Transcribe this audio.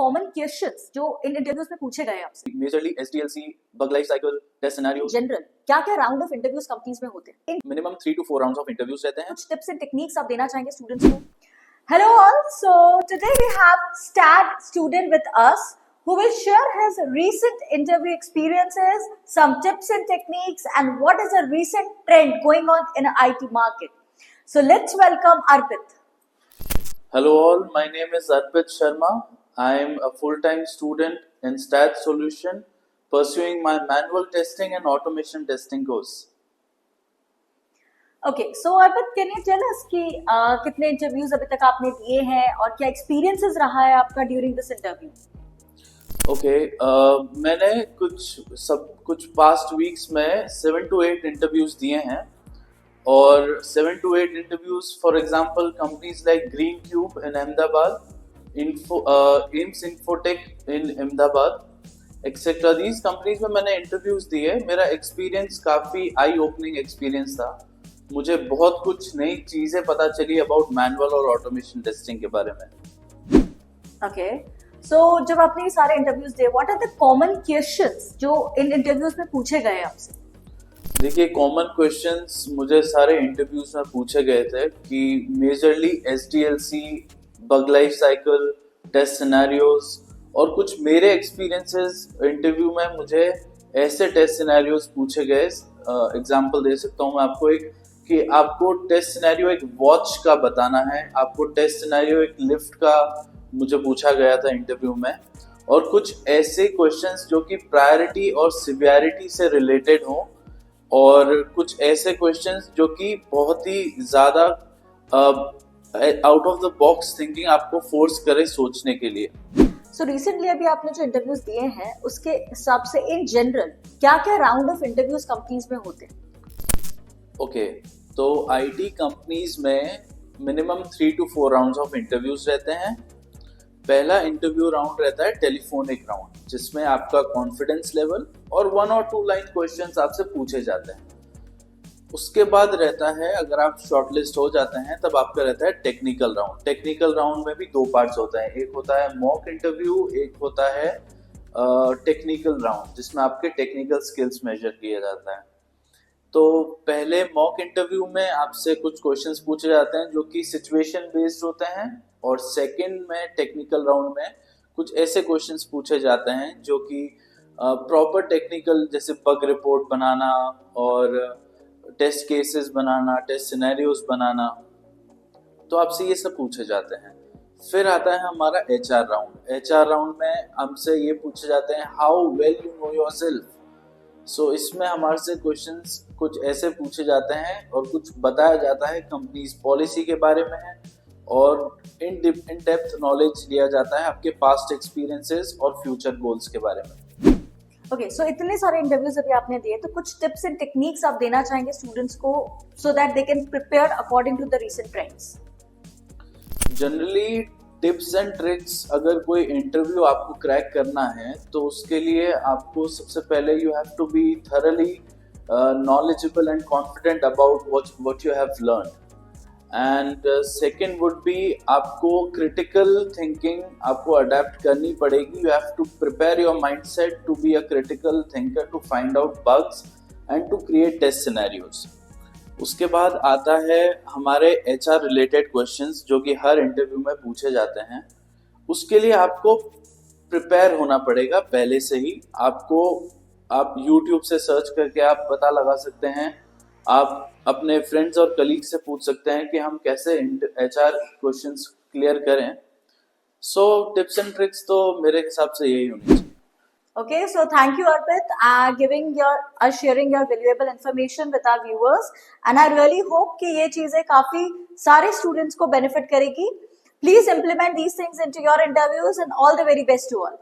Common questions जो इन interviews में पूछे गए आपसे? Majorly SDLC, bug life cycle, test scenario. General क्या क्या राउंड ऑफ इंटरव्यूज कंपनीज में होते हैं? Minimum 3 to 4 rounds of interviews रहते हैं। कुछ टिप्स एंड टेक्निक्स आप देना चाहेंगे स्टूडेंट्स को? Hello all, so today we have STAT student with us who will share his recent interview experiences, some tips and techniques, and what is a recent trend going on in the IT market. So let's welcome Arpit. Hello all, my name is Arpit Sharma. I am a full-time student in STAT Solution pursuing my manual testing and automation testing course. Okay, so Arpit, can you tell us कि कितने interviews अभी तक आपने दिए हैं और क्या experiences रहा है आपका ड्यूरिंग दिस इंटरव्यू? Okay, मैंने कुछ पास्ट वीक्स में 7 to 8 इंटरव्यूज दिए हैं और 7 to 8 interviews for example companies like green cube in Ahmedabad, AIIMS infotech in Ahmedabad etcetera. These companies में मैंने इंटरव्यूज दिए। मेरा एक्सपीरियंस काफ़ी आई ओपनिंग एक्सपीरियंस था। मुझे बहुत कुछ नई चीजें पता चली अबाउट मैनुअल और ऑटोमेशन टेस्टिंग के बारे में। ओके, सो जब आपने ये सारे इंटरव्यूज दिए, what are the common questions जो इन इंटरव्यूज में पूछे गए आपसे? देखिए, कॉमन क्वेश्चंस मुझे सारे इंटरव्यूज में पूछे गए थे कि majorly SDLC, bug life cycle, test scenarios और कुछ मेरे एक्सपीरियंसेस इंटरव्यू में मुझे ऐसे टेस्ट सिनेरियोज पूछे गए। एग्जांपल दे सकता हूँ मैं आपको एक कि आपको टेस्ट सिनेरियो एक वॉच का बताना है, आपको टेस्ट सिनेरियो एक लिफ्ट का मुझे पूछा गया था इंटरव्यू में, और कुछ ऐसे क्वेश्चंस जो कि प्रायोरिटी और सिवियरिटी से रिलेटेड हो, और कुछ ऐसे क्वेश्चंस जो कि बहुत ही ज़्यादा out of the box thinking आपको फोर्स करे सोचने के लिए। सो रिसेंटली अभी आपने जो इंटरव्यूज दिए हैं उसके हिसाब से इन जनरल क्या क्या राउंड ऑफ इंटरव्यूज कंपनीज में होते हैं? ओके, तो IT कंपनीज में minimum 3 to 4 rounds of interviews रहते हैं। पहला इंटरव्यू राउंड रहता है टेलीफोनिक राउंड, जिसमें आपका कॉन्फिडेंस लेवल और 1 or 2 लाइन क्वेश्चंस आपसे पूछे जाते हैं। उसके बाद रहता है, अगर आप शॉर्टलिस्ट हो जाते हैं तब आपका रहता है टेक्निकल राउंड। टेक्निकल राउंड में भी 2 पार्ट्स होते हैं, एक होता है मॉक इंटरव्यू, एक होता है टेक्निकल राउंड जिसमें आपके टेक्निकल स्किल्स मेजर किया जाता है। तो पहले मॉक इंटरव्यू में आपसे कुछ क्वेश्चंस पूछे जाते हैं जो कि सिचुएशन बेस्ड होते हैं, और सेकंड में टेक्निकल राउंड में कुछ ऐसे क्वेश्चंस पूछे जाते हैं जो कि प्रॉपर टेक्निकल, जैसे बग रिपोर्ट बनाना और टेस्ट केसेस बनाना, टेस्ट सिनेरियोज बनाना, तो आपसे ये सब पूछे जाते हैं। फिर आता है हमारा HR राउंड। HR राउंड में हमसे ये पूछे जाते हैं how well you know yourself. So इसमें हमारे से क्वेश्चंस कुछ ऐसे पूछे जाते हैं और कुछ बताया जाता है कंपनीज पॉलिसी के बारे में, और इन डेप्थ नॉलेज लिया जाता है आपके पास्ट एक्सपीरियंसेस और फ्यूचर गोल्स के बारे में। ओके, सो इतने सारे इंटरव्यूज अभी आपने दिए, तो कुछ टिप्स एंड टेक्निक्स आप देना चाहेंगे स्टूडेंट्स को so that they can prepare according to the recent trends? Generally tips and tricks, अगर कोई इंटरव्यू आपको क्रैक करना है तो उसके लिए आपको सबसे पहले you have to be thoroughly knowledgeable and confident about what you have learned, and second would be आपको critical thinking आपको adapt करनी पड़ेगी। You have to prepare your mindset to be a critical thinker to find out bugs and to create test scenarios. उसके बाद आता है हमारे HR related questions जो कि हर इंटरव्यू में पूछे जाते हैं। उसके लिए आपको प्रिपेयर होना पड़ेगा पहले से ही। आप YouTube से सर्च करके आप पता लगा सकते हैं, आप अपने फ्रेंड्स और कलीग से पूछ सकते हैं कि हम कैसे HR क्वेश्चंस क्लियर करें। सो टिप्स एंड ट्रिक्स तो मेरे हिसाब से यही होनी चाहिए। Okay, so thank you Arpit sharing your valuable information with our viewers, and I really hope कि ये चीजें काफी सारे students को benefit करेगी. Please implement these things into your interviews, and all the very best to all.